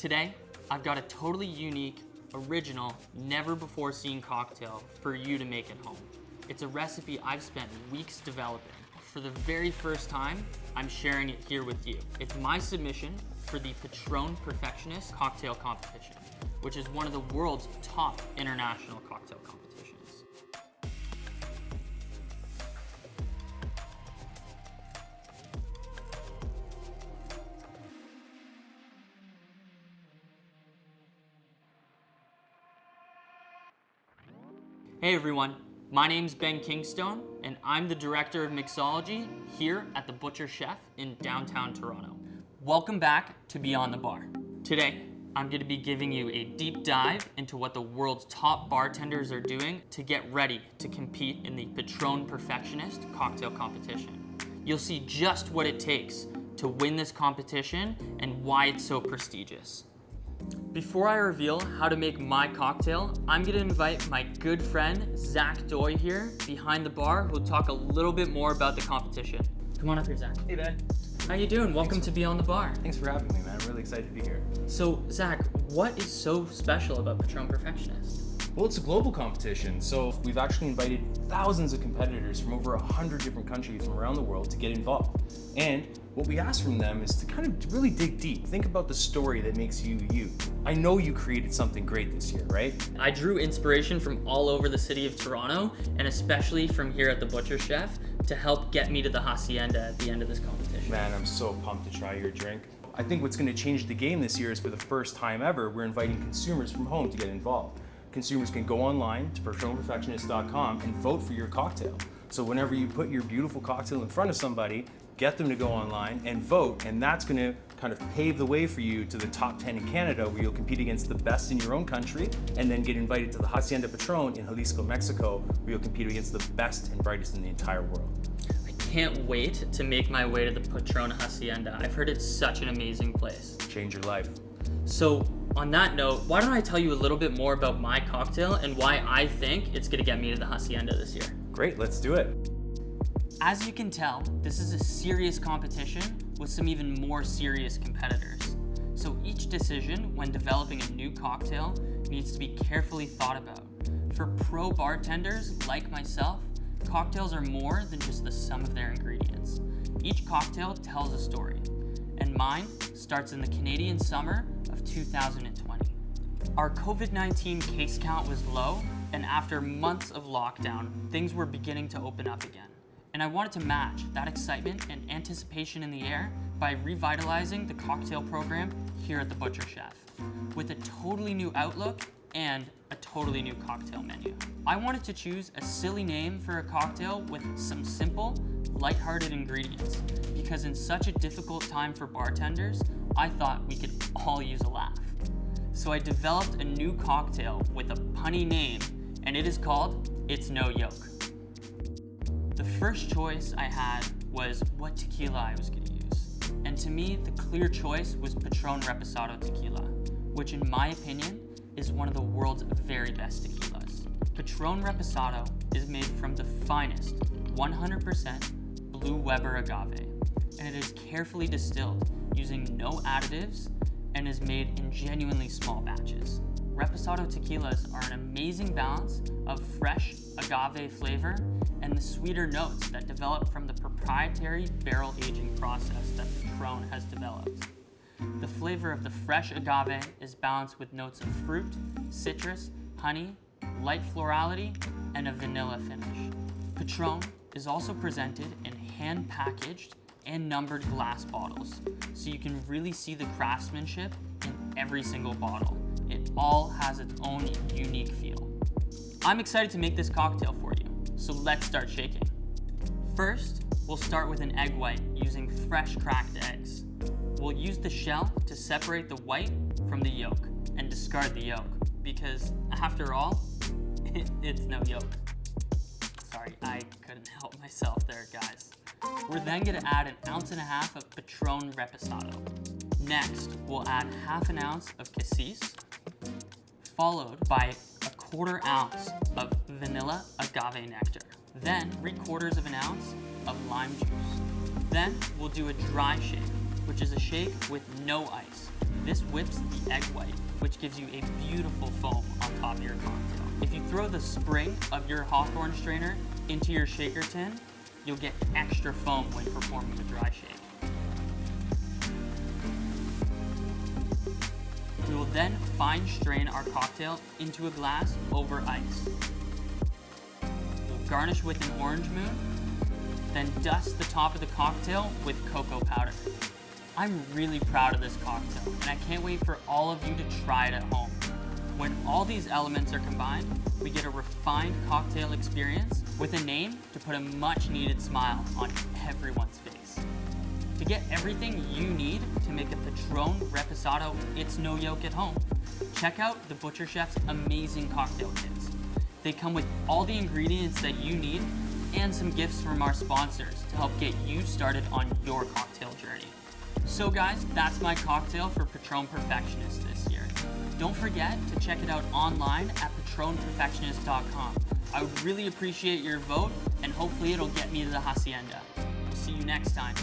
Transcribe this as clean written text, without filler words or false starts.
Today, I've got a totally unique, original, never-before-seen cocktail for you to make at home. It's a recipe I've spent weeks developing. For the very first time, I'm sharing it here with you. It's my submission for the Patron Perfectionist Cocktail Competition, which is one of the world's top international cocktail competitions. Hey everyone, my name's Ben Kingstone, and I'm the Director of Mixology here at the Butcher Chef in downtown Toronto. Welcome back to Beyond the Bar. Today, I'm going to be giving you a deep dive into what the world's top bartenders are doing to get ready to compete in the Patron Perfectionist Cocktail Competition. You'll see just what it takes to win this competition and why it's so prestigious. Before I reveal how to make my cocktail, I'm going to invite my good friend, Zach Doy here, behind the bar, who'll talk a little bit more about the competition. Come on up here, Zach. Hey, Ben. How you doing? Welcome to Beyond the Bar. Thanks for having me, man. I'm really excited to be here. So, Zach, what is so special about Patron Perfectionist? Well, it's a global competition, so we've actually invited thousands of competitors from over 100 different countries from around the world to get involved. And what we ask from them is to kind of really dig deep. Think about the story that makes you you. I know you created something great this year, right? I drew inspiration from all over the city of Toronto, and especially from here at the Butcher Chef, to help get me to the Hacienda at the end of this competition. Man, I'm so pumped to try your drink. I think what's going to change the game this year is for the first time ever, we're inviting consumers from home to get involved. Consumers can go online to patronperfectionist.com and vote for your cocktail. So whenever you put your beautiful cocktail in front of somebody, get them to go online and vote, and that's going to kind of pave the way for you to the top 10 in Canada, where you'll compete against the best in your own country, and then get invited to the Hacienda Patron in Jalisco, Mexico, where you'll compete against the best and brightest in the entire world. I can't wait to make my way to the Patron Hacienda. I've heard it's such an amazing place. Change your life. So, on that note, why don't I tell you a little bit more about my cocktail and why I think it's gonna get me to the Hacienda this year. Great, let's do it. As you can tell, this is a serious competition with some even more serious competitors. So each decision when developing a new cocktail needs to be carefully thought about. For pro bartenders like myself, cocktails are more than just the sum of their ingredients. Each cocktail tells a story, and mine starts in the Canadian summer of 2020. Our COVID-19 case count was low, and after months of lockdown, things were beginning to open up again. And I wanted to match that excitement and anticipation in the air by revitalizing the cocktail program here at the Butcher Chef with a totally new outlook and a totally new cocktail menu. I wanted to choose a silly name for a cocktail with some simple, lighthearted ingredients, because in such a difficult time for bartenders, I thought we could all use a laugh. So I developed a new cocktail with a punny name, and it is called It's No Yolk. The first choice I had was what tequila I was going to use. And to me, the clear choice was Patron Reposado Tequila, which in my opinion is one of the world's very best tequilas. Patron Reposado is made from the finest 100% Blue Weber agave, and it is carefully distilled using no additives and is made in genuinely small batches. Reposado tequilas are an amazing balance of fresh agave flavor and the sweeter notes that develop from the proprietary barrel aging process that Patron has developed. The flavor of the fresh agave is balanced with notes of fruit, citrus, honey, light florality, and a vanilla finish. Patron is also presented in hand-packaged and numbered glass bottles, so you can really see the craftsmanship in every single bottle. It all has its own unique feel. I'm excited to make this cocktail for you, so let's start shaking. First, we'll start with an egg white using fresh cracked eggs. We'll use the shell to separate the white from the yolk and discard the yolk, because after all, it's no yolk. Sorry, I couldn't help myself there, guys. We're then gonna add 1.5 ounces of Patron Reposado. Next, we'll add 1/2 ounce of cassis, followed by 1/4 ounce of vanilla agave nectar. Then 3/4 ounce of lime juice. Then we'll do a dry shake, which is a shake with no ice. This whips the egg white, which gives you a beautiful foam on top of your cocktail. If you throw the spring of your hawthorn strainer into your shaker tin, you'll get extra foam when performing the dry shake. We will then fine strain our cocktail into a glass over ice. We'll garnish with an orange moon, then dust the top of the cocktail with cocoa powder. I'm really proud of this cocktail, and I can't wait for all of you to try it at home. When all these elements are combined, we get a refined cocktail experience with a name to put a much needed smile on everyone's face. To get everything you need to make a Patron Reposado It's No Yolk at home, check out the Butcher Chef's amazing cocktail kits. They come with all the ingredients that you need and some gifts from our sponsors to help get you started on your cocktail journey. So guys, that's my cocktail for Patron Perfectionist this year. Don't forget to check it out online at patronperfectionist.com. I would really appreciate your vote, and hopefully it'll get me to the hacienda. See you next time.